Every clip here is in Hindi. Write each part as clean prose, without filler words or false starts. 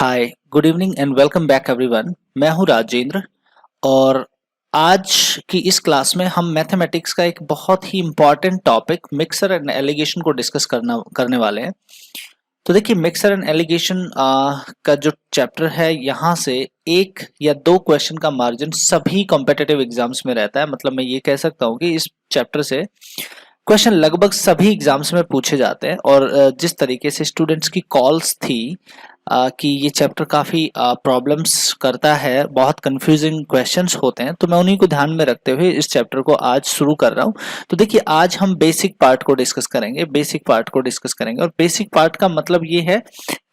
Hi, good evening and welcome back everyone. मैं हूं राजेंद्र और आज की इस क्लास में हम मैथमेटिक्स का एक बहुत ही important topic mixture and alligation को डिस्कस करने वाले हैं। तो देखिए, मिक्सर एंड एलिगेशन का जो चैप्टर है, यहाँ से एक या दो क्वेश्चन का मार्जिन सभी कॉम्पिटिटिव एग्जाम्स में रहता है। मतलब मैं ये कह सकता हूँ कि इस चैप्टर से क्वेश्चन लगभग सभी एग्जाम्स में पूछे जाते हैं। और जिस तरीके से स्टूडेंट्स की कॉल्स थी कि ये चैप्टर काफ़ी प्रॉब्लम्स करता है, बहुत कंफ्यूजिंग क्वेश्चंस होते हैं, तो मैं उन्हीं को ध्यान में रखते हुए इस चैप्टर को आज शुरू कर रहा हूँ। तो देखिए, आज हम बेसिक पार्ट को डिस्कस करेंगे और बेसिक पार्ट का मतलब ये है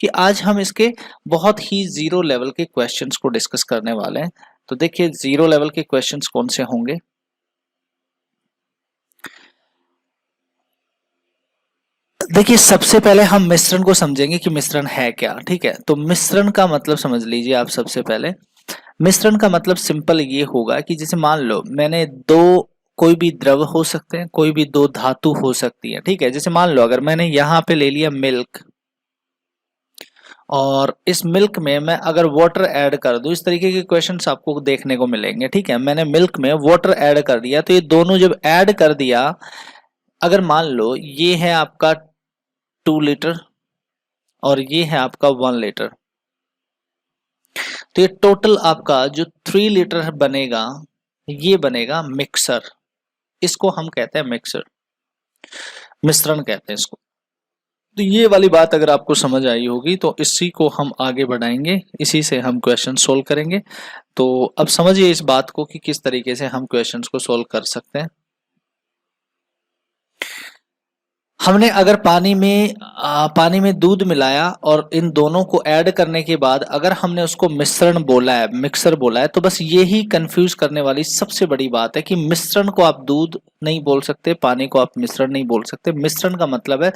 कि आज हम इसके बहुत ही जीरो लेवल के क्वेश्चंस को डिस्कस करने वाले हैं। तो देखिए, जीरो लेवल के क्वेश्चंस कौन से होंगे। देखिए, सबसे पहले हम मिश्रण को समझेंगे कि मिश्रण है क्या। ठीक है, तो मिश्रण का मतलब समझ लीजिए आप। सबसे पहले मिश्रण का मतलब सिंपल ये होगा कि जैसे मान लो मैंने दो, कोई भी द्रव हो सकते हैं, कोई भी दो धातु हो सकती है। ठीक है, जैसे मान लो अगर मैंने यहाँ पे ले लिया मिल्क और इस मिल्क में मैं अगर वाटर ऐड कर दूं, इस तरीके के क्वेश्चंस आपको देखने को मिलेंगे। ठीक है, मैंने मिल्क में वाटर ऐड कर दिया, तो ये दोनों जब ऐड कर दिया, अगर मान लो ये है आपका 2 लीटर और ये है आपका 1 लीटर, तो ये टोटल आपका जो 3 लीटर बनेगा, ये बनेगा मिक्सर। इसको हम कहते हैं मिक्सर, मिश्रण कहते हैं इसको। तो ये वाली बात अगर आपको समझ आई होगी तो इसी को हम आगे बढ़ाएंगे, इसी से हम क्वेश्चन सोल्व करेंगे। तो अब समझिए इस बात को कि किस तरीके से हम क्वेश्चंस को सोल्व कर सकते हैं। हमने अगर पानी में दूध मिलाया और इन दोनों को ऐड करने के बाद अगर हमने उसको मिश्रण बोला है, मिक्सर बोला है, तो बस यही कंफ्यूज करने वाली सबसे बड़ी बात है कि मिश्रण को आप दूध नहीं बोल सकते, पानी को आप मिश्रण नहीं बोल सकते। मिश्रण का मतलब है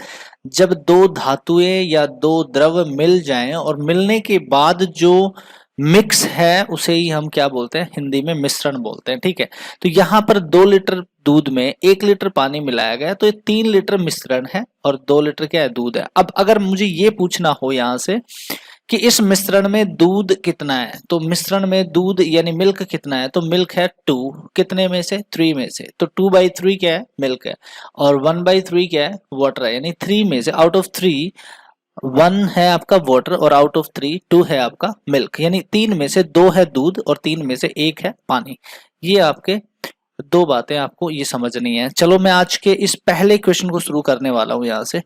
जब दो धातुएं या दो द्रव मिल जाएं और मिलने के बाद जो मिक्स है उसे ही हम क्या बोलते हैं, हिंदी में मिश्रण बोलते हैं। ठीक है, तो यहाँ पर 2 लीटर दूध में 1 लीटर पानी मिलाया गया, तो ये 3 लीटर मिश्रण है और 2 लीटर क्या है, दूध है। अब अगर मुझे ये पूछना हो यहाँ से कि इस मिश्रण में दूध कितना है, तो मिश्रण में दूध यानी मिल्क कितना है, तो मिल्क है 2, कितने में से, 3 में से। तो 2/3 क्या है, मिल्क है, और 1/3 क्या है, वाटर है। यानी 3 में से, आउट ऑफ 3 1 है आपका वाटर और आउट ऑफ 3 2 है आपका मिल्क। यानी 3 में से 2 है दूध और 3 में से 1 है पानी। ये आपके दो बातें आपको ये समझनी है। चलो मैं आज के इस पहले क्वेश्चन को शुरू करने वाला हूं। यहां से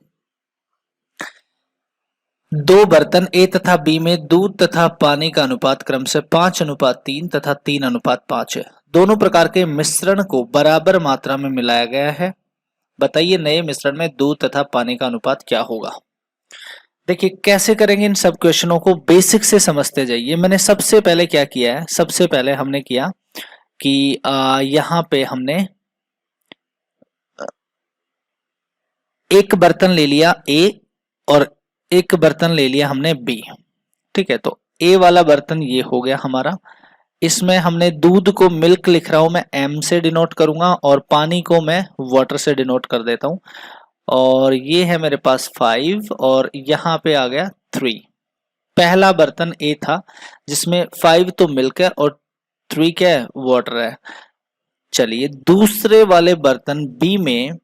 दो बर्तन ए तथा बी में दूध तथा पानी का अनुपात क्रमशः 5:3 तथा 3:5 है। दोनों प्रकार के मिश्रण को बराबर मात्रा में मिलाया गया है। बताइए नए मिश्रण में दूध तथा पानी का अनुपात क्या होगा। देखिए कैसे करेंगे इन सब क्वेश्चनों को, बेसिक से समझते जाइए। मैंने सबसे पहले क्या किया है, सबसे पहले हमने किया कि यहाँ पे हमने एक बर्तन ले लिया ए और एक बर्तन ले लिया हमने बी। ठीक है, तो ए वाला बर्तन ये हो गया हमारा। इसमें हमने दूध को मिल्क लिख रहा हूं मैं, एम से डिनोट करूंगा, और पानी को मैं वाटर से डिनोट कर देता हूं। और ये है मेरे पास 5 और यहाँ पे आ गया 3। पहला बर्तन ए था जिसमें 5 तो मिल्क है और 3 क्या है, वाटर है। चलिए दूसरे वाले बर्तन बी में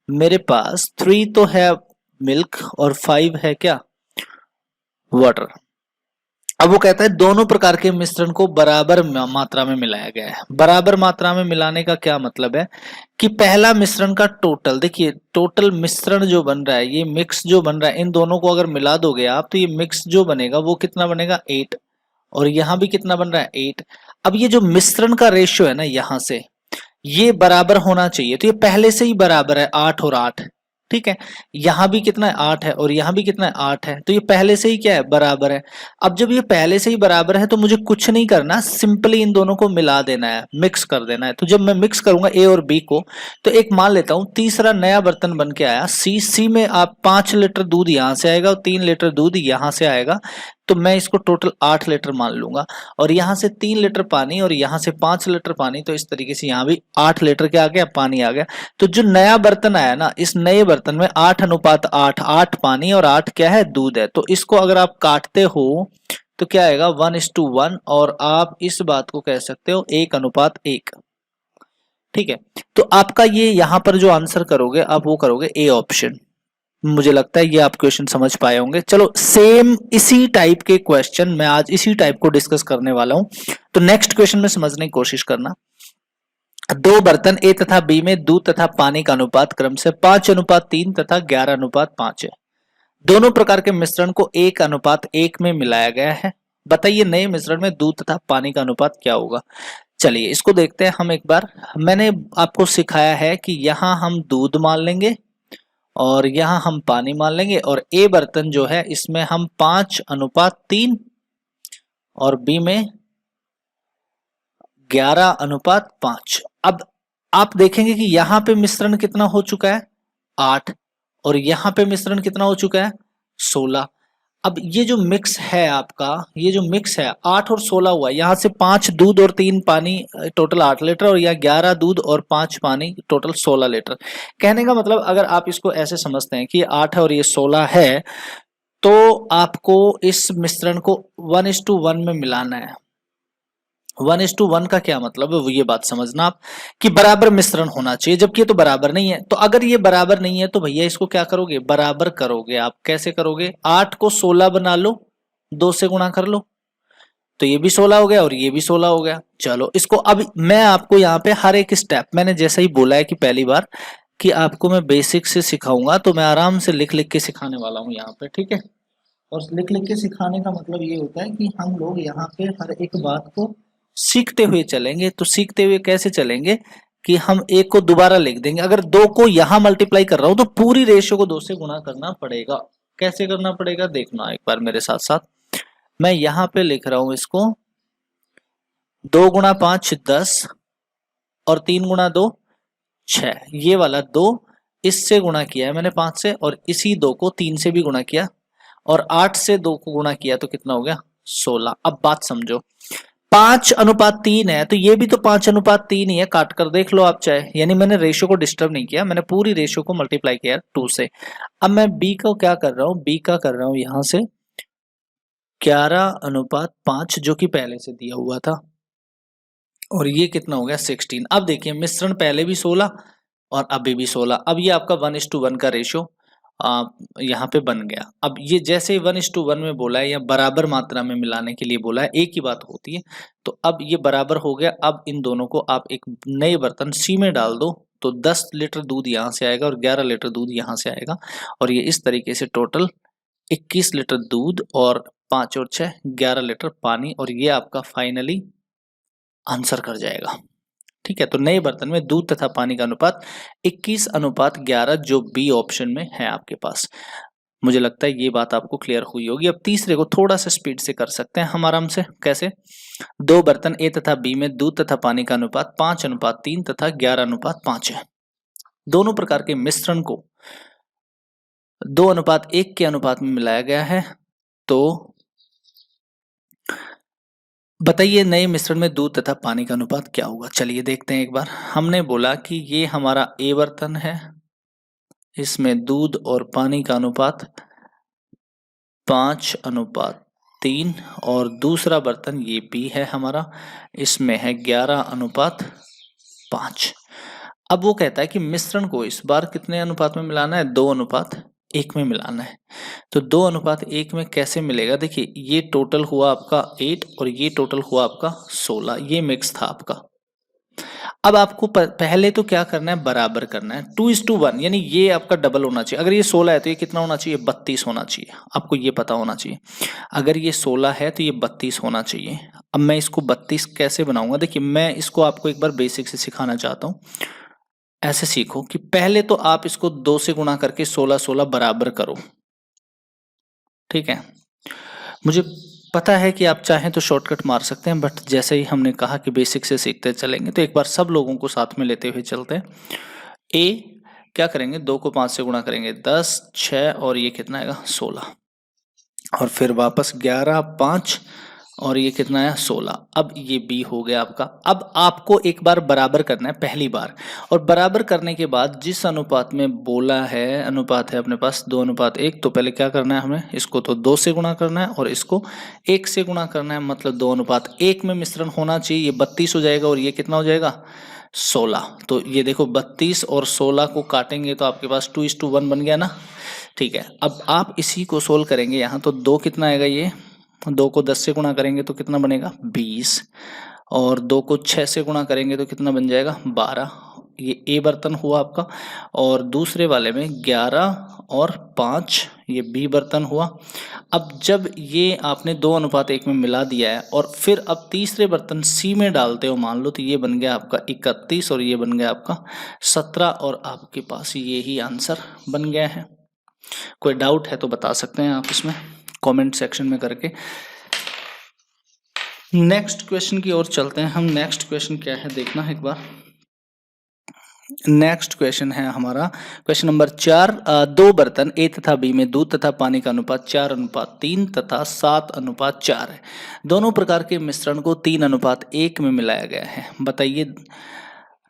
मेरे पास 3 तो है मिल्क और 5 है क्या, वाटर। अब वो कहता है दोनों प्रकार के मिश्रण को बराबर मात्रा में मिलाया गया है। बराबर मात्रा में मिलाने का क्या मतलब है कि पहला मिश्रण का टोटल, देखिए टोटल मिश्रण जो बन रहा है, ये मिक्स जो बन रहा है, इन दोनों को अगर मिला दोगे आप तो ये मिक्स जो बनेगा वो कितना बनेगा, 8। और यहाँ भी कितना बन रहा है, 8। अब ये जो मिश्रण का रेशियो है ना, यहाँ से ये बराबर होना चाहिए। तो ये पहले से ही बराबर है, 8 और 8। ठीक है, यहां भी कितना है, 8 है, और यहां भी कितना है, 8 है। तो ये पहले से ही क्या है, बराबर है। अब जब ये पहले से ही बराबर है तो मुझे कुछ नहीं करना, सिंपली इन दोनों को मिला देना है, मिक्स कर देना है। तो जब मैं मिक्स करूंगा ए और बी को, तो एक मान लेता हूं तीसरा नया बर्तन बन के आया सी। सी में आप 5 लीटर दूध यहां से आएगा और 3 लीटर दूध यहां से आएगा, तो मैं इसको टोटल 8 लीटर मान लूंगा। और यहाँ से 3 लीटर पानी और यहाँ से 5 लीटर पानी, तो इस तरीके से यहाँ भी 8 लीटर क्या आ गया, पानी आ गया। तो जो नया बर्तन आया ना, इस नए बर्तन में 8:8, 8 पानी और 8 क्या है, दूध है। तो इसको अगर आप काटते हो तो क्या आएगा 1:1, और आप इस बात को कह सकते हो 1:1। ठीक है, तो आपका ये यहाँ पर जो आंसर करोगे आप वो करोगे ए ऑप्शन। मुझे लगता है ये आप क्वेश्चन समझ पाए होंगे। चलो सेम इसी टाइप के क्वेश्चन मैं आज इसी टाइप को डिस्कस करने वाला हूं, तो नेक्स्ट क्वेश्चन में समझने की कोशिश करना। दो बर्तन ए तथा बी में दूध तथा पानी का अनुपात क्रम से 5:3 तथा 11:5 है। दोनों प्रकार के मिश्रण को 1:1 में मिलाया गया है। बताइए नए मिश्रण में दूध तथा पानी का अनुपात क्या होगा। चलिए इसको देखते हैं हम एक बार। मैंने आपको सिखाया है कि यहाँ हम दूध मान लेंगे और यहाँ हम पानी मान लेंगे, और ए बर्तन जो है इसमें हम 5:3 और बी में 11:5। अब आप देखेंगे कि यहाँ पे मिश्रण कितना हो चुका है 8, और यहाँ पे मिश्रण कितना हो चुका है 16। अब ये जो मिक्स है आपका, ये जो मिक्स है 8 और 16 हुआ, यहाँ से 5 दूध और 3 पानी टोटल 8 लीटर, और यहाँ 11 दूध और 5 पानी टोटल 16 लीटर। कहने का मतलब अगर आप इसको ऐसे समझते हैं कि 8 है और ये 16 है, तो आपको इस मिश्रण को 1:1 में मिलाना है। 1:1 का क्या मतलब है वो ये बात समझना आप, कि बराबर मिश्रण होना चाहिए, जबकि ये तो बराबर नहीं है। तो अगर ये बराबर नहीं है तो भैया इसको क्या करोगे, बराबर करोगे। आप कैसे करोगे, 8 को 16 बना लो, 2 से गुणा कर लो, तो ये भी 16 हो गया और ये भी 16 हो गया। चलो इसको अब मैं आपको यहाँ पे हर एक स्टेप, मैंने जैसा ही बोला है कि पहली बार कि आपको मैं बेसिक से सिखाऊंगा, तो मैं आराम से लिख लिख के सिखाने वाला हूँ यहाँ पे, ठीक है। और लिख लिख के सिखाने का मतलब ये होता है कि हम लोग यहाँ पे हर एक बात को सीखते हुए चलेंगे। तो सीखते हुए कैसे चलेंगे कि हम एक को दोबारा लिख देंगे। अगर 2 को यहां मल्टीप्लाई कर रहा हूं तो पूरी रेशियो को 2 से गुणा करना पड़ेगा। कैसे करना पड़ेगा देखना एक बार मेरे साथ साथ। मैं यहां पे लिख रहा हूं इसको 2 गुणा 5 10, और 3 गुणा 2 6। ये वाला 2 इससे गुणा किया है मैंने 5 से, और इसी 2 को 3 से भी गुणा किया, और 8 से 2 को गुणा किया तो कितना हो गया 16। अब बात समझो, 5:3 है तो ये भी तो 5:3 ही है, काट कर देख लो आप चाहे, यानी मैंने रेशियो को डिस्टर्ब नहीं किया, मैंने पूरी रेशियो को मल्टीप्लाई किया 2 से। अब मैं बी को क्या कर रहा हूं, बी का कर रहा हूं यहां से 11:5 जो कि पहले से दिया हुआ था, और ये कितना हो गया 16। अब देखिए मिश्रण पहले भी 16 और अभी भी 16। अब ये आपका 1:1 का रेशियो यहाँ पे बन गया। अब ये जैसे 1:1 में बोला है या बराबर मात्रा में मिलाने के लिए बोला है, एक ही बात होती है। तो अब ये बराबर हो गया। अब इन दोनों को आप एक नए बर्तन सी में डाल दो, तो 10 लीटर दूध यहाँ से आएगा और 11 लीटर दूध यहाँ से आएगा, और ये इस तरीके से टोटल 21 लीटर दूध और 5 और 6 11 लीटर पानी, और ये आपका फाइनली आंसर कर जाएगा। ठीक है, तो नए बर्तन में दूध तथा पानी का अनुपात 21:11 जो बी ऑप्शन में है आपके पास। मुझे लगता है ये बात आपको क्लियर हुई होगी। अब तीसरे को थोड़ा सा स्पीड से कर सकते हैं हम आराम से। कैसे, दो बर्तन ए तथा बी में दूध तथा पानी का अनुपात 5:3 तथा 11:5 है। दोनों प्रकार के मिश्रण को 2:1 के अनुपात में मिलाया गया है। तो बताइए नए मिश्रण में दूध तथा पानी का अनुपात क्या होगा। चलिए देखते हैं एक बार। हमने बोला कि ये हमारा ए बर्तन है, इसमें दूध और पानी का अनुपात 5:3, और दूसरा बर्तन ये बी है हमारा, इसमें है 11:5। अब वो कहता है कि मिश्रण को इस बार कितने अनुपात में मिलाना है, 2:1 में मिलाना है। तो 2:1 में कैसे मिलेगा, देखिए ये टोटल हुआ आपका 8 और ये टोटल हुआ आपका 16, ये मिक्स था आपका। अब आपको पहले तो क्या करना है, बराबर करना है 2:1, यानी ये आपका डबल होना चाहिए। अगर ये 16 है तो ये कितना होना चाहिए, 32 होना चाहिए। आपको ये पता होना चाहिए, अगर ये 16 है तो ये 32 होना चाहिए। अब मैं इसको 32 कैसे बनाऊंगा, देखिए मैं इसको आपको एक बार बेसिक से सिखाना चाहता हूँ। ऐसे सीखो कि पहले तो आप इसको 2 से गुणा करके 16 बराबर करो। ठीक है, मुझे पता है कि आप चाहें तो शॉर्टकट मार सकते हैं, बट जैसे ही हमने कहा कि बेसिक से सीखते चलेंगे, तो एक बार सब लोगों को साथ में लेते हुए चलते हैं। ए क्या करेंगे, 2 को 5 से गुणा करेंगे 10, 6 और ये कितना आएगा 16, और फिर वापस 11, 5 और ये कितना है 16। अब ये b हो गया आपका। अब आपको एक बार बराबर करना है पहली बार, और बराबर करने के बाद जिस अनुपात में बोला है, अनुपात है अपने पास 2:1, तो पहले क्या करना है हमें, इसको तो 2 से गुणा करना है और इसको 1 से गुणा करना है, मतलब 2:1 में मिश्रण होना चाहिए। ये 32 हो जाएगा और ये कितना हो जाएगा 16। तो ये देखो 32 और 16 को काटेंगे तो आपके पास 2:1 बन गया ना। ठीक है, अब आप इसी को सोल्व करेंगे यहाँ, तो 2 कितना आएगा, ये 2 को 10 से गुणा करेंगे तो कितना बनेगा 20, और 2 को 6 से गुणा करेंगे तो कितना बन जाएगा 12। ये ए बर्तन हुआ आपका, और दूसरे वाले में 11 और 5 ये बी बर्तन हुआ। अब जब ये आपने 2:1 में मिला दिया है और फिर अब तीसरे बर्तन सी में डालते हो मान लो, तो ये बन गया आपका 31 और ये बन गया आपका 17, और आपके पास ये ही आंसर बन गया है। कोई डाउट है तो बता सकते हैं आप इसमें कमेंट सेक्शन में करके। नेक्स्ट क्वेश्चन की ओर चलते हैं हम। नेक्स्ट क्वेश्चन क्या है देखना एक बार। नेक्स्ट क्वेश्चन है हमारा क्वेश्चन नंबर 4। दो बर्तन ए तथा बी में दूध तथा पानी का अनुपात 4:3 तथा 7:4 है। दोनों प्रकार के मिश्रण को 3:1 में मिलाया गया है। बताइए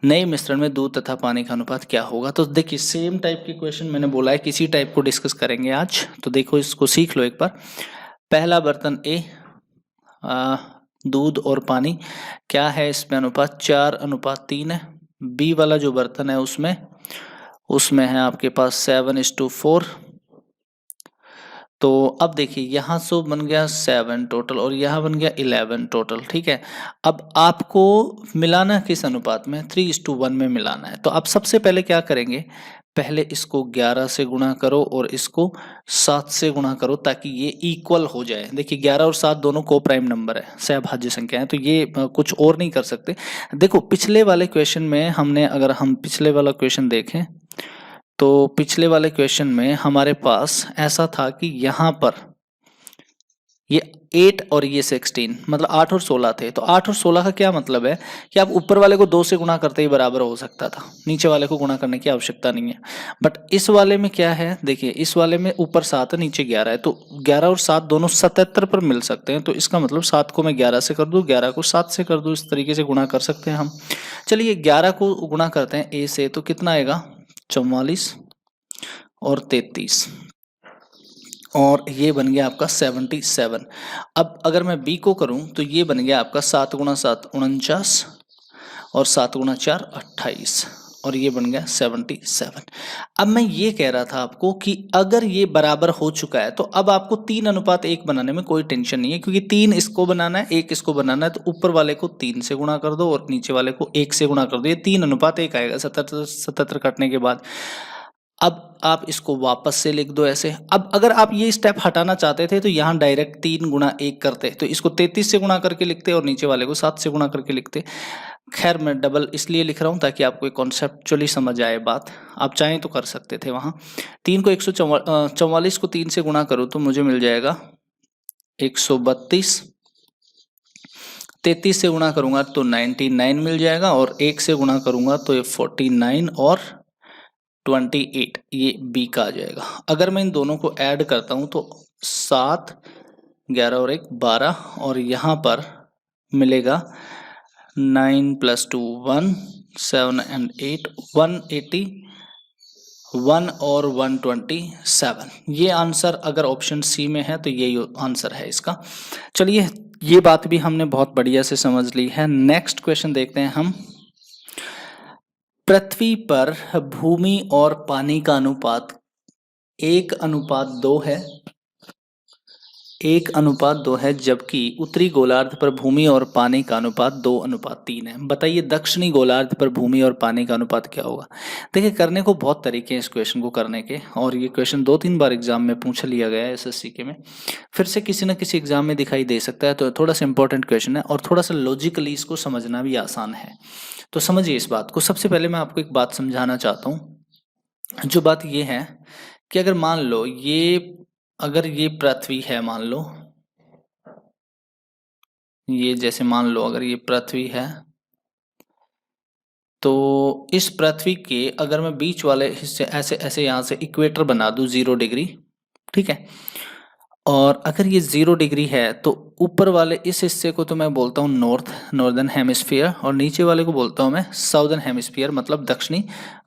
नए मिश्रण में दूध तथा पानी का अनुपात क्या होगा। तो देखिए सेम टाइप के क्वेश्चन मैंने बोला है, किसी टाइप को डिस्कस करेंगे आज, तो देखो इसको सीख लो एक बार। पहला बर्तन ए, दूध और पानी, क्या है इसमें अनुपात 4:3 है। बी वाला जो बर्तन है उसमें है आपके पास 7:4। तो अब देखिए यहाँ से बन गया 7 टोटल और यहाँ बन गया 11 टोटल। ठीक है, अब आपको मिलाना किस अनुपात में, 3:1 में मिलाना है। तो आप सबसे पहले क्या करेंगे, पहले इसको 11 से गुणा करो और इसको 7 से गुणा करो ताकि ये इक्वल हो जाए। देखिए 11 और 7 दोनों को प्राइम नंबर है, सहभाज्य संख्या है, तो ये कुछ और नहीं कर सकते। देखो पिछले वाले क्वेश्चन में हमने, अगर हम पिछले वाला क्वेश्चन देखें तो पिछले वाले क्वेश्चन में हमारे पास ऐसा था कि यहाँ पर ये 8 और ये 16, मतलब 8 और 16 थे। तो 8 और 16 का क्या मतलब है कि आप ऊपर वाले को 2 से गुणा करते ही बराबर हो सकता था, नीचे वाले को गुणा करने की आवश्यकता नहीं है। बट इस वाले में क्या है, देखिए इस वाले में ऊपर 7 है नीचे 11 है, तो 11 और 7 दोनों 77 पर मिल सकते हैं। तो इसका मतलब 7 को मैं 11 से कर दूं, 11 को 7 से कर दूं, इस तरीके से गुणा कर सकते हैं हम। चलिए 11 को गुणा करते हैं ए से, तो कितना आएगा 44 और 33, और ये बन गया आपका 77। अब अगर मैं बी को करूं तो ये बन गया आपका 7 × 7 49 और 7 × 4 28, और ये बन गया 77। अब मैं ये कह रहा था आपको कि अगर ये बराबर हो चुका है तो अब आपको 3:1 बनाने में कोई टेंशन नहीं है, क्योंकि 3 इसको बनाना है 1 इसको बनाना है, तो ऊपर वाले को 3 से गुणा कर दो और नीचे वाले को 1 से गुणा कर दो। ये 3:1 आएगा 77 काटने के बाद। अब आप इसको वापस से लिख दो ऐसे। अब अगर आप ये स्टेप हटाना चाहते थे तो यहाँ डायरेक्ट 3 × 1 करते, तो इसको 33 से गुणा करके लिखते और नीचे वाले को 7 से गुणा करके लिखते। खैर मैं डबल इसलिए लिख रहा हूँ ताकि आपको कॉन्सेप्चुअली समझ आए बात। आप चाहें तो कर सकते थे वहाँ। 3 को 144 को 3 से गुणा करो तो मुझे मिल जाएगा 132। 33 से गुणा करूंगा तो 99 मिल जाएगा, और 1 से गुणा करूंगा तो ये 49 और 28, ये बी का आ जाएगा। अगर मैं इन दोनों को ऐड करता हूं तो 7, 11 और 1 12, और यहाँ पर मिलेगा 9 + 2 1, 7 and 8 181 और 127। ये आंसर अगर ऑप्शन सी में है तो यही आंसर है इसका। चलिए ये बात भी हमने बहुत बढ़िया से समझ ली है। नेक्स्ट क्वेश्चन देखते हैं हम। पृथ्वी पर भूमि और पानी का अनुपात 1:2 है, 1:2 है, जबकि उत्तरी गोलार्ध पर भूमि और पानी का अनुपात 2:3 है। बताइए दक्षिणी गोलार्ध पर भूमि और पानी का अनुपात क्या होगा। देखिए करने को बहुत तरीके हैं इस क्वेश्चन को करने के, और ये क्वेश्चन 2-3 बार एग्जाम में पूछ लिया गया है एसएससी के में, फिर से किसी न किसी एग्जाम में दिखाई दे सकता है। तो थोड़ा सा इंपॉर्टेंट क्वेश्चन है और थोड़ा सा लॉजिकली इसको समझना भी आसान है। तो समझिए इस बात को। सबसे पहले मैं आपको एक बात समझाना चाहता हूँ। जो बात ये है कि अगर मान लो अगर ये पृथ्वी है, मान लो ये, जैसे मान लो अगर ये पृथ्वी है, तो इस पृथ्वी के अगर मैं बीच वाले हिस्से ऐसे ऐसे यहाँ से इक्वेटर बना दूं 0 डिग्री, ठीक है, और अगर ये 0 डिग्री है तो ऊपर वाले इस हिस्से को तो मैं बोलता हूँ नॉर्दर्न हेमिस्फीयर, और नीचे वाले को बोलता हूँ मैं साउदर्न हेमिस्फीयर, मतलब दक्षिणी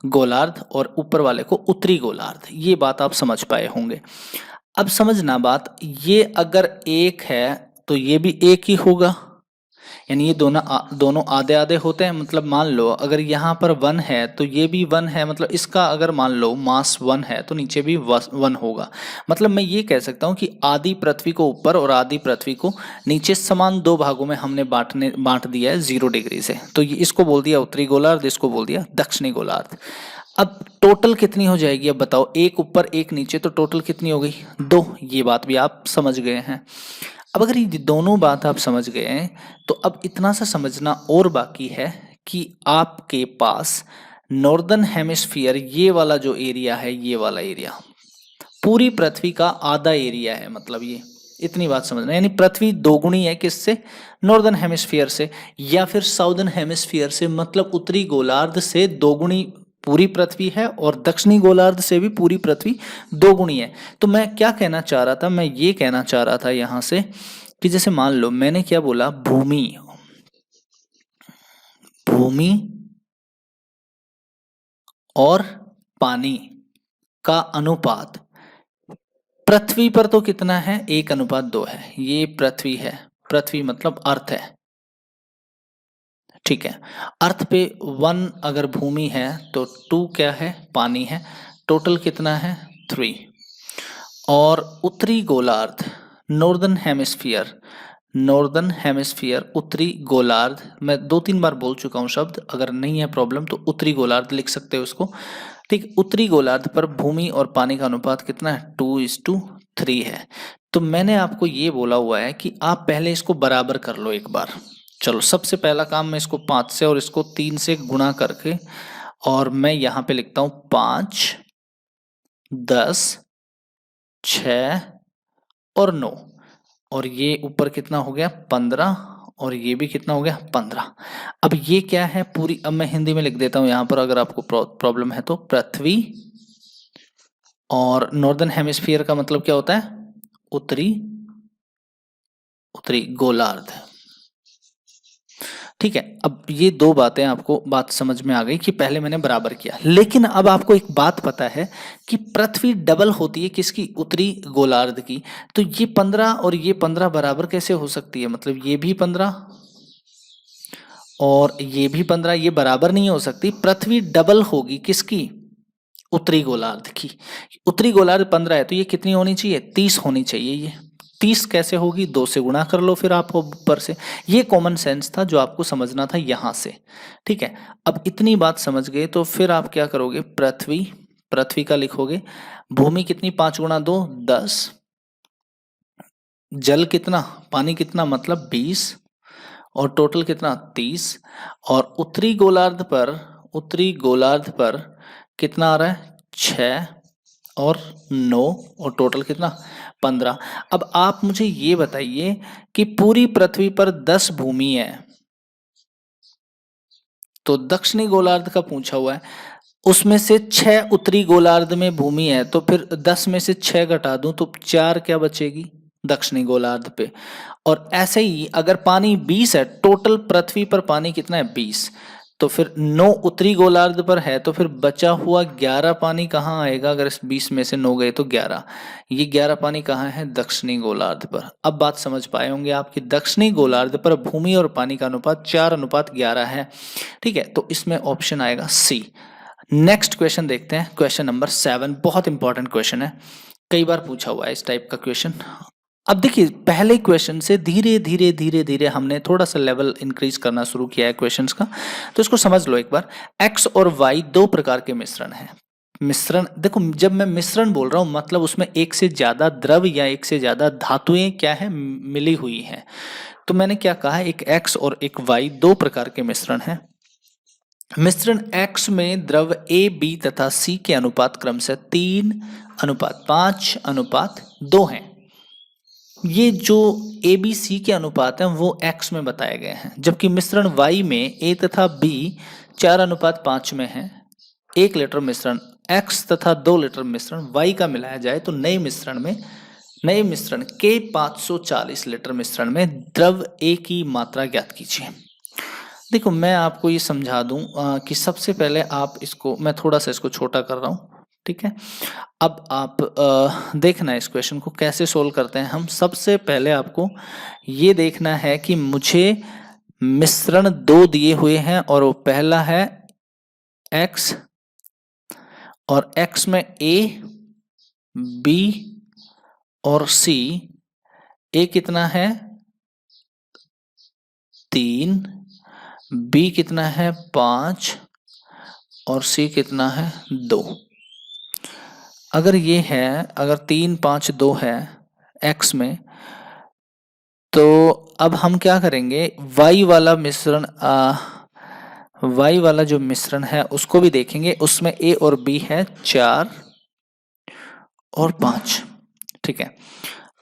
गोलार्ध, और ऊपर वाले को उत्तरी गोलार्ध। ये बात आप समझ पाए होंगे। अब समझना बात, ये अगर एक है तो ये भी एक ही होगा, यानी ये दोनों आधे आधे होते हैं। मतलब मान लो अगर यहाँ पर 1 है तो ये भी 1 है, मतलब इसका अगर मान लो मास 1 है तो नीचे भी 1 होगा। मतलब मैं ये कह सकता हूँ कि आधी पृथ्वी को ऊपर और आधी पृथ्वी को नीचे समान दो भागों में हमने बांट दिया है 0 डिग्री से। तो ये इसको बोल दिया उत्तरी गोलार्ध, इसको बोल दिया दक्षिणी गोलार्ध। अब टोटल कितनी हो जाएगी, अब बताओ, एक ऊपर एक नीचे, तो टोटल कितनी हो गई, 2। ये बात भी आप समझ गए हैं। अब अगर ये दोनों बात आप समझ गए हैं तो अब इतना सा समझना और बाकी है कि आपके पास नॉर्दर्न हेमिस्फीयर, ये वाला जो एरिया है, ये वाला एरिया पूरी पृथ्वी का आधा एरिया है। मतलब ये इतनी बात समझना, यानी पृथ्वी दोगुनी है किससे, नॉर्दर्न हेमिस्फीयर से, या फिर साउदर्न हेमिस्फीयर से, मतलब उत्तरी गोलार्ध से दोगुनी पूरी पृथ्वी है, और दक्षिणी गोलार्ध से भी पूरी पृथ्वी दोगुनी है। तो मैं क्या कहना चाह रहा था, मैं ये कहना चाह रहा था यहां से कि जैसे मान लो मैंने क्या बोला, भूमि भूमि और पानी का अनुपात पृथ्वी पर तो कितना है, 1:2 है। ये पृथ्वी है, पृथ्वी मतलब अर्थ है, ठीक है। अर्थ पे 1 अगर भूमि है तो 2 क्या है, पानी है। टोटल कितना है, 3। और उत्तरी गोलार्ध, नॉर्दर्न हेमिस्फीयर, नॉर्दर्न हेमिस्फीयर उत्तरी गोलार्ध, मैं 2-3 बार बोल चुका हूँ शब्द, अगर नहीं है प्रॉब्लम तो उत्तरी गोलार्ध लिख सकते हो उसको, ठीक। उत्तरी गोलार्ध पर भूमि और पानी का अनुपात कितना है, 2:3 है। तो मैंने आपको ये बोला हुआ है कि आप पहले इसको बराबर कर लो एक बार। चलो सबसे पहला काम, मैं इसको 5 से और इसको 3 से गुणा करके, और मैं यहाँ पे लिखता हूँ 5, 10, 6 और 9, और ये ऊपर कितना हो गया, 15, और ये भी कितना हो गया, 15। अब ये क्या है पूरी, अब मैं हिंदी में लिख देता हूँ यहाँ पर अगर आपको प्रॉब्लम है तो। पृथ्वी और नॉर्दर्न हेमिस्फीयर का मतलब क्या होता है, उत्तरी उत्तरी गोलार्ध, ठीक है। अब ये दो बातें आपको बात समझ में आ गई कि पहले मैंने बराबर किया, लेकिन अब आपको एक बात पता है कि पृथ्वी डबल होती है किसकी, उत्तरी गोलार्ध की। तो ये 15 और ये 15 बराबर कैसे हो सकती है, मतलब ये भी 15 और ये भी 15, ये बराबर नहीं हो सकती। पृथ्वी डबल होगी किसकी, उत्तरी गोलार्ध की। उत्तरी गोलार्ध 15 है तो ये कितनी होनी चाहिए, 30 होनी चाहिए। ये 30 कैसे होगी, 2 से गुणा कर लो फिर आप ऊपर से। ये कॉमन सेंस था जो आपको समझना था यहां से, ठीक है। अब इतनी बात समझ गए तो फिर आप क्या करोगे, पृथ्वी, पृथ्वी का लिखोगे, भूमि कितनी, 5 × 2 10, जल कितना, पानी कितना, मतलब 20, और टोटल कितना, 30। और उत्तरी गोलार्ध पर कितना आ रहा है, 6 और 9, और टोटल कितना, 15। अब आप मुझे ये बताइए कि पूरी पृथ्वी पर 10 भूमि है, तो दक्षिणी गोलार्ध का पूछा हुआ है, उसमें से 6 उत्तरी गोलार्ध में भूमि है, तो फिर 10 में से 6 घटा दूं तो 4 क्या बचेगी, दक्षिणी गोलार्ध पे। और ऐसे ही अगर पानी 20 है, टोटल पृथ्वी पर पानी कितना है, 20, तो फिर 9 उत्तरी गोलार्ध पर है, तो फिर बचा हुआ 11 पानी कहाँ आएगा, अगर इस 20 में से 9 गए तो 11, ये 11 पानी कहाँ है, दक्षिणी गोलार्ध पर। अब बात समझ पाए होंगे आप कि दक्षिणी गोलार्ध पर भूमि और पानी का अनुपात 4:11 है, ठीक है। तो इसमें ऑप्शन आएगा सी। नेक्स्ट क्वेश्चन देखते हैं, क्वेश्चन नंबर 7, बहुत इंपॉर्टेंट क्वेश्चन है, कई बार पूछा हुआ है इस टाइप का क्वेश्चन। अब देखिए पहले क्वेश्चन से धीरे धीरे हमने थोड़ा सा लेवल इंक्रीज करना शुरू किया है क्वेश्चंस का, तो इसको समझ लो एक बार। एक्स और वाई 2 प्रकार के मिश्रण है। मिश्रण, देखो जब मैं मिश्रण बोल रहा हूं मतलब उसमें एक से ज्यादा द्रव या एक से ज्यादा धातुएं क्या है, मिली हुई हैं। तो मैंने क्या कहा, एक एक्स और एक वाई 2 प्रकार के मिश्रण है। मिश्रण एक्स में द्रव ए, बी तथा सी के अनुपात क्रमशः 3:5:2 हैं। ये जो ए बी सी के अनुपात हैं वो एक्स में बताए गए हैं, जबकि मिश्रण वाई में ए तथा बी 4:5 में है। 1 लीटर मिश्रण एक्स तथा 2 लीटर मिश्रण वाई का मिलाया जाए तो नए मिश्रण में नए मिश्रण के 540 लीटर मिश्रण में द्रव ए की मात्रा ज्ञात कीजिए। देखो मैं आपको ये समझा दूं कि सबसे पहले आप इसको, मैं थोड़ा सा इसको छोटा कर रहा हूँ, ठीक है। अब आप देखना इस क्वेश्चन को कैसे सोल्व करते हैं हम। सबसे पहले आपको ये देखना है कि मुझे मिश्रण दो दिए हुए हैं और वो पहला है x और x में a, b और c। a कितना है 3, b कितना है 5 और c कितना है 2। अगर ये है, अगर 3 5 2 है x में, तो अब हम क्या करेंगे, y वाला मिश्रण y वाला जो मिश्रण है उसको भी देखेंगे। उसमें a और b है 4 और 5, ठीक है।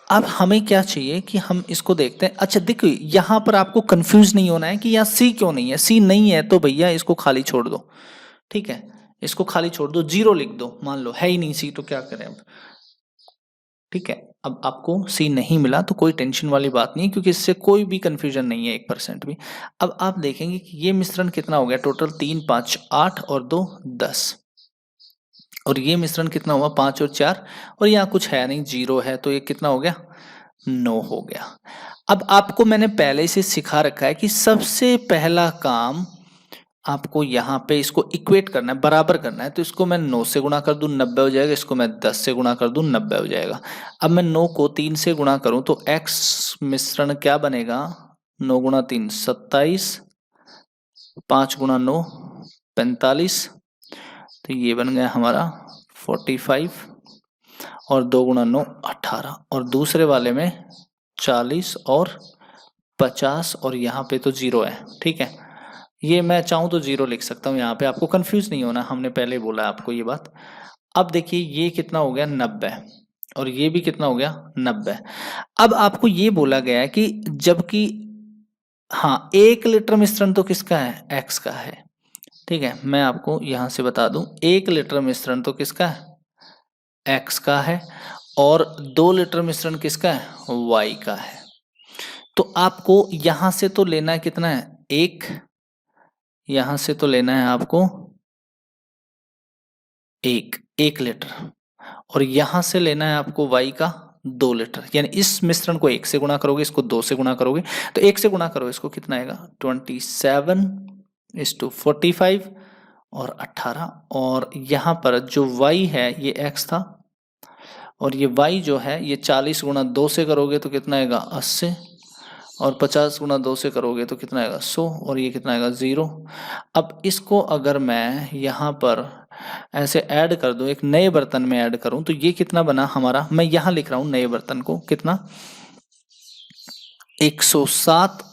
अब हमें क्या चाहिए कि हम इसको देखते हैं। अच्छा देखो यहां पर आपको कंफ्यूज नहीं होना है कि यहाँ c क्यों नहीं है। c नहीं है तो भैया इसको खाली छोड़ दो, ठीक है, इसको खाली छोड़ दो, 0 लिख दो। मान लो है ही नहीं c तो क्या करें अब, ठीक है। अब आपको C नहीं मिला तो कोई टेंशन वाली बात नहीं, क्योंकि इससे कोई भी कंफ्यूजन नहीं है 1% भी। अब आप देखेंगे कि ये मिश्रण कितना हो गया टोटल, 3 5 8 और 2 10, और ये मिश्रण कितना हुआ 5 और 4, और यहाँ कुछ है नहीं 0 है, तो ये कितना हो गया 9 हो गया। अब आपको मैंने पहले से सिखा रखा है कि सबसे पहला काम आपको यहाँ पे इसको इक्वेट करना है, बराबर करना है। तो इसको मैं 9 से गुणा कर दूं 90 हो जाएगा, इसको मैं 10 से गुणा कर दूं 90 हो जाएगा। अब मैं 9 को 3 से गुणा करूं तो x मिश्रण क्या बनेगा, 9 गुणा 3 27, 5 गुणा 9 45, तो ये बन गया हमारा 45, और 2 गुणा 9 18, और दूसरे वाले में 40 और 50, और यहाँ पे तो 0 है, ठीक है। ये मैं चाहूँ तो 0 लिख सकता हूँ यहाँ पे, आपको कंफ्यूज नहीं होना, हमने पहले बोला आपको ये बात। अब देखिए ये कितना हो गया 90, और ये भी कितना हो गया 90। अब आपको ये बोला गया है कि जबकि हाँ 1 लीटर मिश्रण तो किसका है, x का है, ठीक है। मैं आपको यहाँ से बता दूं 1 लीटर मिश्रण तो किसका है, x का है, और 2 लीटर मिश्रण किसका है, y का है। तो आपको यहाँ से तो लेना है कितना है 1, यहां से तो लेना है आपको 1 लीटर, और यहां से लेना है आपको y का 2 लीटर। यानी इस मिश्रण को 1 से गुणा करोगे, इसको 2 से गुणा करोगे, तो 1 से गुणा करो इसको, कितना आएगा 27:45 और 18, और यहाँ पर जो y है ये x था, और ये y जो है ये 40 गुणा 2 से करोगे तो कितना आएगा 80, और 50 गुणा 2 से करोगे तो कितना आएगा 100, और ये कितना आएगा 0। अब इसको अगर मैं यहाँ पर ऐसे ऐड कर दूं, एक नए बर्तन में ऐड करूं, तो ये कितना बना हमारा, मैं यहाँ लिख रहा हूं नए बर्तन को, कितना 107,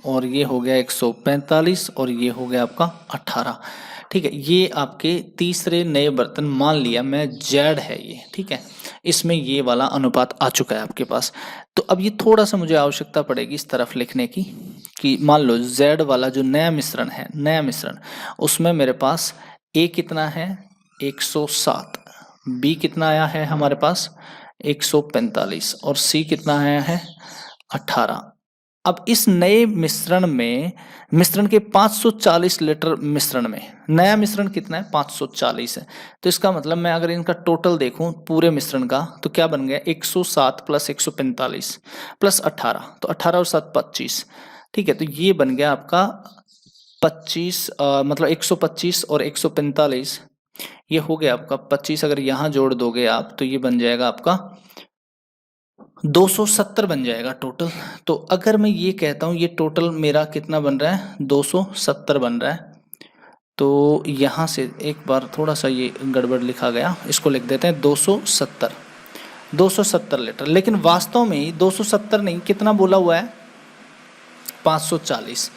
और ये हो गया 145, और ये हो गया आपका 18, ठीक है। ये आपके तीसरे नए बर्तन, मान लिया मैं जेड है ये, ठीक है, इसमें ये वाला अनुपात आ चुका है आपके पास। तो अब ये थोड़ा सा मुझे आवश्यकता पड़ेगी इस तरफ लिखने की, कि मान लो जेड वाला जो नया मिश्रण है, नया मिश्रण, उसमें मेरे पास ए कितना है 107, बी कितना आया है हमारे पास 145, और सी कितना आया है 18। अब इस नए मिश्रण में, मिश्रण के 540 लीटर मिश्रण में नया मिश्रण कितना है 540 है, तो इसका मतलब मैं अगर इनका टोटल देखूं पूरे मिश्रण का, तो क्या बन गया 107 प्लस 145 प्लस 18, तो 18 और 7 25, ठीक है। तो ये बन गया आपका 25, मतलब 125 और 145, ये हो गया आपका 25। अगर यहाँ जोड़ दोगे आप तो ये बन जाएगा आपका 270 बन जाएगा टोटल। तो अगर मैं ये कहता हूँ ये टोटल मेरा कितना बन रहा है 270 बन रहा है, तो यहाँ से एक बार थोड़ा सा ये गड़बड़ लिखा गया, इसको लिख देते हैं 270 लीटर। लेकिन वास्तव में 270 नहीं, कितना बोला हुआ है 540,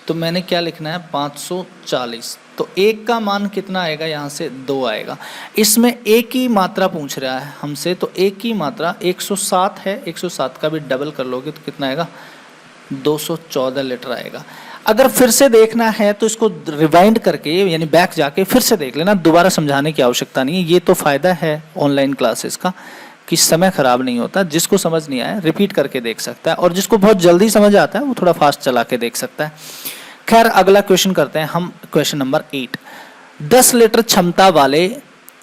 तो मैंने क्या लिखना है 540, तो एक का मान कितना आएगा, यहाँ से 2 आएगा। इसमें एक की मात्रा पूछ रहा है हमसे, तो एक की मात्रा 107 है, 107 का भी डबल कर लोगे तो कितना आएगा 214 लीटर आएगा। अगर फिर से देखना है तो इसको रिवाइंड करके यानी बैक जाके फिर से देख लेना, दोबारा समझाने की आवश्यकता नहीं है। ये तो फायदा है ऑनलाइन क्लासेस का कि समय खराब नहीं होता। जिसको समझ नहीं आया रिपीट करके देख सकता है, और जिसको बहुत जल्दी समझ आता है वो थोड़ा फास्ट चला के देख सकता है। खैर अगला क्वेश्चन करते हैं हम, क्वेश्चन नंबर 8। 10 लीटर क्षमता वाले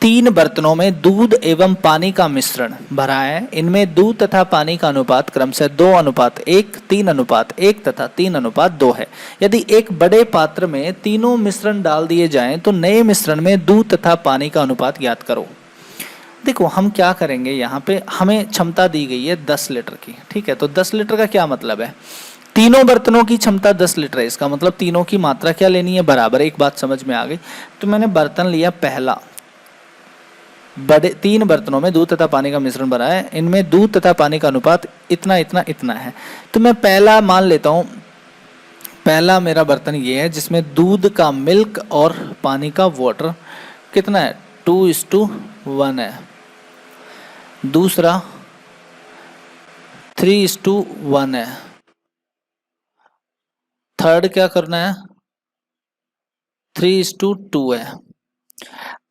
3 बर्तनों में दूध एवं पानी का मिश्रण भरा है। इनमें दूध तथा पानी का अनुपात क्रमशः 2:1, 3:1 तथा 3:2 है। यदि एक बड़े पात्र में तीनों मिश्रण डाल दिए जाएं तो नए मिश्रण में दूध तथा पानी का अनुपात ज्ञात करो। देखो हम क्या करेंगे, यहाँ पे हमें क्षमता दी गई है 10 लीटर की, ठीक है। तो 10 लीटर का क्या मतलब है, तीनों बर्तनों की क्षमता 10 लीटर है, इसका मतलब तीनों की मात्रा क्या लेनी है, बराबर। एक बात समझ में आ गई। तो मैंने बर्तन लिया पहला, बड़े 3 बर्तनों में दूध तथा पानी का मिश्रण भरा है, इनमें दूध तथा पानी का अनुपात इतना इतना इतना है। तो मैं पहला मान लेता हूं, पहला मेरा बर्तन ये है जिसमें दूध का मिल्क और पानी का वाटर कितना है, 2:1 है। दूसरा 3:1 है। थर्ड क्या करना है, 3:2 है।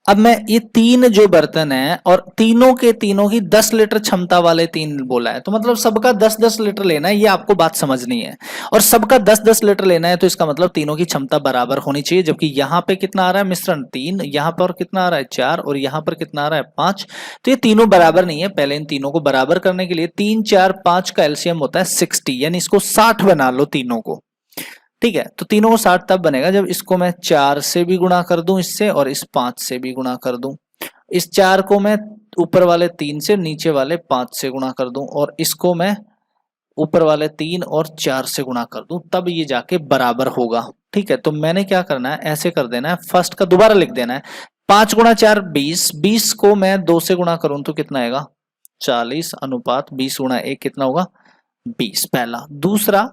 अब मैं ये 3 जो बर्तन है और तीनों के तीनों की 10 लीटर क्षमता वाले 3 बोला है, तो मतलब सबका 10-10 लीटर लेना है, ये आपको बात समझनी है। और सबका 10-10 लीटर लेना है तो इसका मतलब तीनों की क्षमता बराबर होनी चाहिए। जबकि यहाँ पे कितना आ रहा है मिश्रण 3, यहाँ पर कितना आ रहा है 4 और यहाँ पर कितना आ रहा है 5। तो ये तीनों बराबर नहीं है। पहले इन तीनों को बराबर करने के लिए 3, 4, 5 का एलसीएम होता है 60, यानी इसको 60 बना लो तीनों को, ठीक है। तो तीनों को 60 तब बनेगा जब इसको मैं 4 से भी गुणा कर दूं इससे, और इस 5 से भी गुणा कर दूं। इस 4 को मैं ऊपर वाले 3 से नीचे वाले 5 से गुणा कर दूं, और इसको मैं ऊपर वाले 3 और 4 से गुणा कर दूं, तब ये जाके बराबर होगा, ठीक है। तो मैंने क्या करना है, ऐसे कर देना है, फर्स्ट का दोबारा लिख देना है। 5 × 4 20, 20 को मैं 2 से गुणा करूं तो कितना आएगा 40, अनुपात 20 × 1 कितना होगा 20, पहला। दूसरा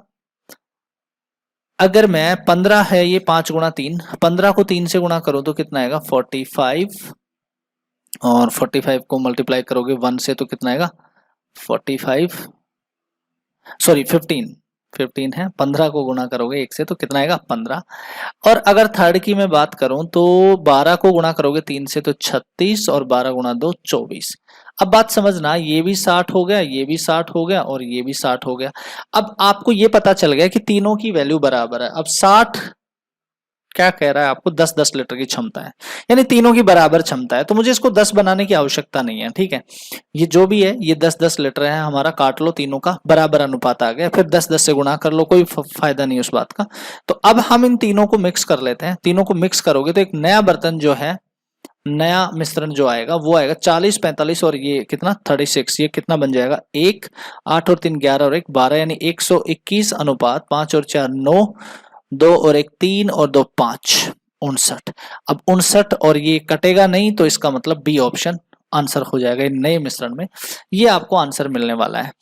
अगर मैं 15 है, ये 5 × 3, 15 को 3 से गुणा करो तो कितना आएगा 45, और 45 को मल्टीप्लाई करोगे 1 से तो कितना आएगा 45, सॉरी 15 है। 15 को गुणा करोगे 1 से तो कितना आएगा 15। और अगर थर्ड की मैं बात करूं तो 12 को गुणा करोगे 3 से तो 36, और 12 × 2 24। अब बात समझना, ये भी 60 हो गया, ये भी 60 हो गया, और ये भी 60 हो गया। अब आपको ये पता चल गया कि तीनों की वैल्यू बराबर है। अब 60 क्या कह रहा है आपको, 10-10 लीटर की क्षमता है, यानी तीनों की बराबर क्षमता है। तो मुझे इसको 10 बनाने की आवश्यकता नहीं है, ठीक है। ये जो भी है ये 10-10 लीटर है हमारा, काट लो, तीनों का बराबर अनुपात आ गया, फिर 10-10 से गुणा कर लो, कोई फायदा नहीं उस बात का। तो अब हम इन तीनों को मिक्स कर लेते हैं। तीनों को मिक्स करोगे तो एक नया बर्तन जो है, नया मिश्रण जो आएगा वो आएगा 40, 45 और ये कितना 36। ये कितना बन जाएगा 1, 8 और 3 11 और 1 12, यानी 121 अनुपात 5 और 4 9, 2 और 1 3 और 2 5, 59। अब 59 और ये कटेगा नहीं, तो इसका मतलब बी ऑप्शन आंसर हो जाएगा नए मिश्रण में। ये आपको आंसर मिलने वाला है।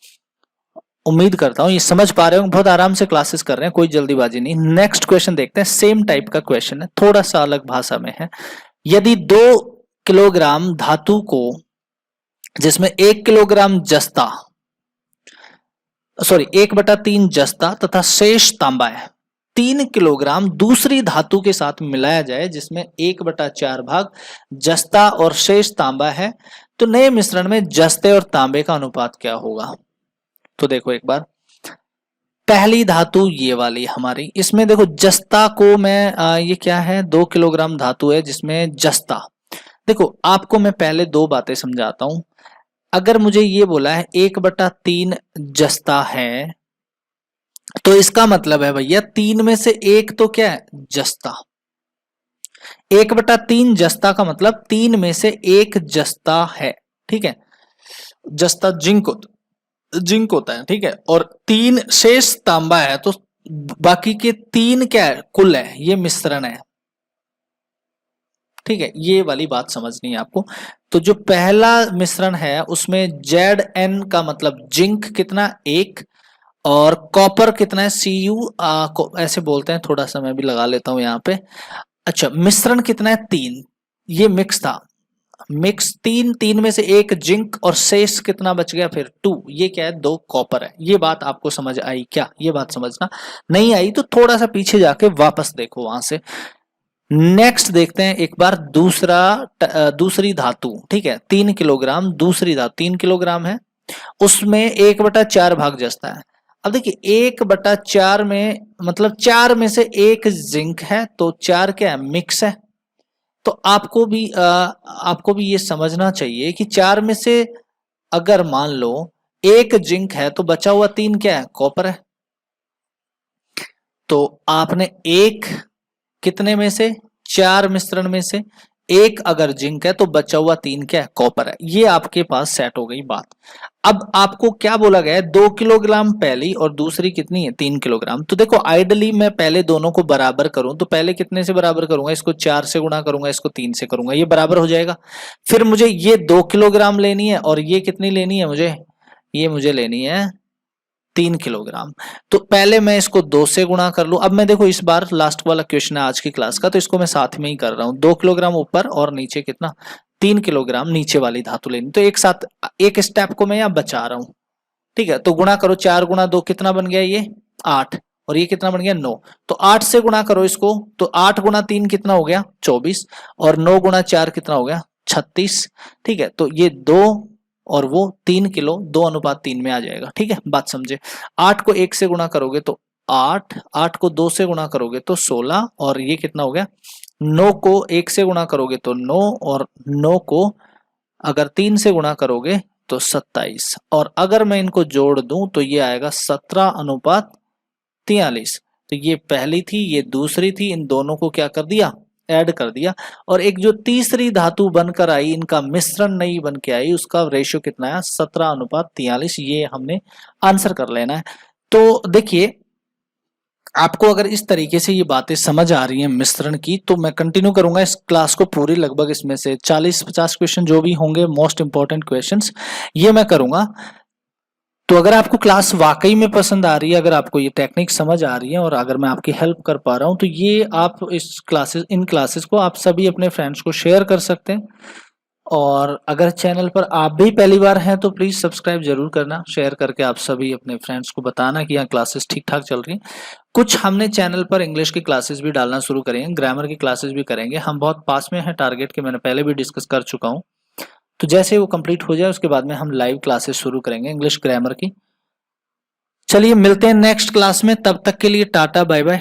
उम्मीद करता हूं ये समझ पा रहे हो, बहुत आराम से क्लासेस कर रहे हैं, कोई जल्दीबाजी नहीं। नेक्स्ट क्वेश्चन देखते हैं, सेम टाइप का क्वेश्चन है, थोड़ा सा अलग भाषा में है। यदि 2 किलोग्राम धातु को, जिसमें 1 किलोग्राम जस्ता, सॉरी 1/3 जस्ता तथा शेष तांबा है, 3 किलोग्राम दूसरी धातु के साथ मिलाया जाए जिसमें 1/4 भाग जस्ता और शेष तांबा है, तो नए मिश्रण में जस्ते और तांबे का अनुपात क्या होगा। तो देखो एक बार, पहली धातु ये वाली हमारी, इसमें देखो जस्ता को मैं ये क्या है 2 किलोग्राम धातु है जिसमें जस्ता। देखो आपको मैं पहले 2 बातें समझाता हूं। अगर मुझे ये बोला है 1/3 जस्ता है, तो इसका मतलब है भैया 3 में से 1 तो क्या है जस्ता। 1/3 जस्ता का मतलब 3 में से 1 जस्ता है, ठीक है। जस्ता जिंक होता है, ठीक है। और 3 शेष तांबा है, तो बाकी के 3 क्या है कुल है, ये मिश्रण है, ठीक है। ये वाली बात समझनी है आपको। तो जो पहला मिश्रण है उसमें Zn का मतलब जिंक कितना 1, और कॉपर कितना है Cu ऐसे बोलते हैं, थोड़ा सा मैं भी लगा लेता हूं यहाँ पे। अच्छा मिश्रण कितना है 3, ये मिक्स था, मिक्स 3 में से 1 जिंक और शेष कितना बच गया फिर 2, ये क्या है 2 कॉपर है। ये बात आपको समझ आई क्या, ये बात समझना नहीं आई तो थोड़ा सा पीछे जाके वापस देखो वहां से। नेक्स्ट देखते हैं एक बार दूसरी धातु, ठीक है, 3 किलोग्राम दूसरी धातु, 3 किलोग्राम है, उसमें 1/4 भाग जस्ता है। अब देखिए 1/4 में मतलब 4 में से एक जिंक है, तो 4 क्या है, मिक्स है। तो आपको भी ये समझना चाहिए कि 4 में से अगर मान लो एक जिंक है तो बचा हुआ 3 क्या है, कॉपर है। तो आपने एक कितने में से, 4 मिश्रण में से एक अगर जिंक है तो बचा हुआ 3 क्या है, कॉपर है। ये आपके पास सेट हो गई बात। अब आपको क्या बोला गया है, 2 किलोग्राम पहली और दूसरी कितनी है, 3 किलोग्राम। तो देखो आइडली मैं पहले दोनों को बराबर करूं तो पहले कितने से बराबर करूंगा, इसको 4 से गुणा करूंगा, इसको 3 से करूंगा, ये बराबर हो जाएगा। फिर मुझे ये 2 किलोग्राम लेनी है और ये कितनी लेनी है मुझे, ये मुझे लेनी है 3 किलोग्राम। तो पहले मैं इसको 2 से गुणा कर लूं। अब मैं देखो इस बार लास्ट वाला क्वेश्चन है आज की क्लास का, तो इसको मैं साथ में ही कर रहा हूं। 2 किलोग्राम ऊपर और नीचे कितना, 3 किलोग्राम नीचे वाली धातु लेनी। तो एक साथ एक स्टेप को मैं यहाँ बचा रहा हूं, ठीक है। तो गुणा करो, 4 गुणा 2 कितना बन गया, ये 8, और ये कितना बन गया 9। तो 8 से गुणा करो इसको, तो 8 गुणा 3 कितना हो गया 24, और 9 गुणा 4 कितना हो गया 36, ठीक है। तो ये 2 और वो 3 किलो 2:3 में आ जाएगा, ठीक है, बात समझे। 8 को 1 से गुणा करोगे तो 8, 8 को 2 से गुणा करोगे तो 16, और ये कितना हो गया, 9 को 1 से गुणा करोगे तो 9, और 9 को अगर 3 से गुणा करोगे तो 27, और अगर मैं इनको जोड़ दूं तो ये आएगा 17:43। तो ये पहली थी, ये दूसरी थी, इन दोनों को क्या कर दिया, ऐड कर दिया, और एक जो तीसरी धातु बनकर आई, इनका मिश्रण नहीं बन के आई, उसका रेशियो कितना है 17:43। ये हमने आंसर कर लेना है। तो देखिए आपको अगर इस तरीके से ये बातें समझ आ रही हैं मिश्रण की, तो मैं कंटिन्यू करूंगा इस क्लास को पूरी, लगभग इसमें से 40-50 क्वेश्चन जो भी होंगे मोस्ट इंपॉर्टेंट क्वेश्चंस ये मैं करूंगा। तो अगर आपको क्लास वाकई में पसंद आ रही है, अगर आपको ये टेक्निक समझ आ रही है, और अगर मैं आपकी हेल्प कर पा रहा हूं, तो ये आप इन क्लासेस को आप सभी अपने फ्रेंड्स को शेयर कर सकते हैं। और अगर चैनल पर आप भी पहली बार हैं तो प्लीज सब्सक्राइब जरूर करना, शेयर करके आप सभी अपने फ्रेंड्स को बताना कि यहाँ क्लासेस ठीक ठाक चल रही हैं। कुछ हमने चैनल पर इंग्लिश की क्लासेस भी डालना शुरू करेंगे, ग्रामर की क्लासेस भी करेंगे। हम बहुत पास में हैं टारगेट के, मैंने पहले भी डिस्कस कर चुका हूँ। तो जैसे वो कंप्लीट हो जाए उसके बाद में हम लाइव क्लासेस शुरू करेंगे इंग्लिश ग्रामर की। चलिए मिलते हैं नेक्स्ट क्लास में, तब तक के लिए टाटा बाय बाय।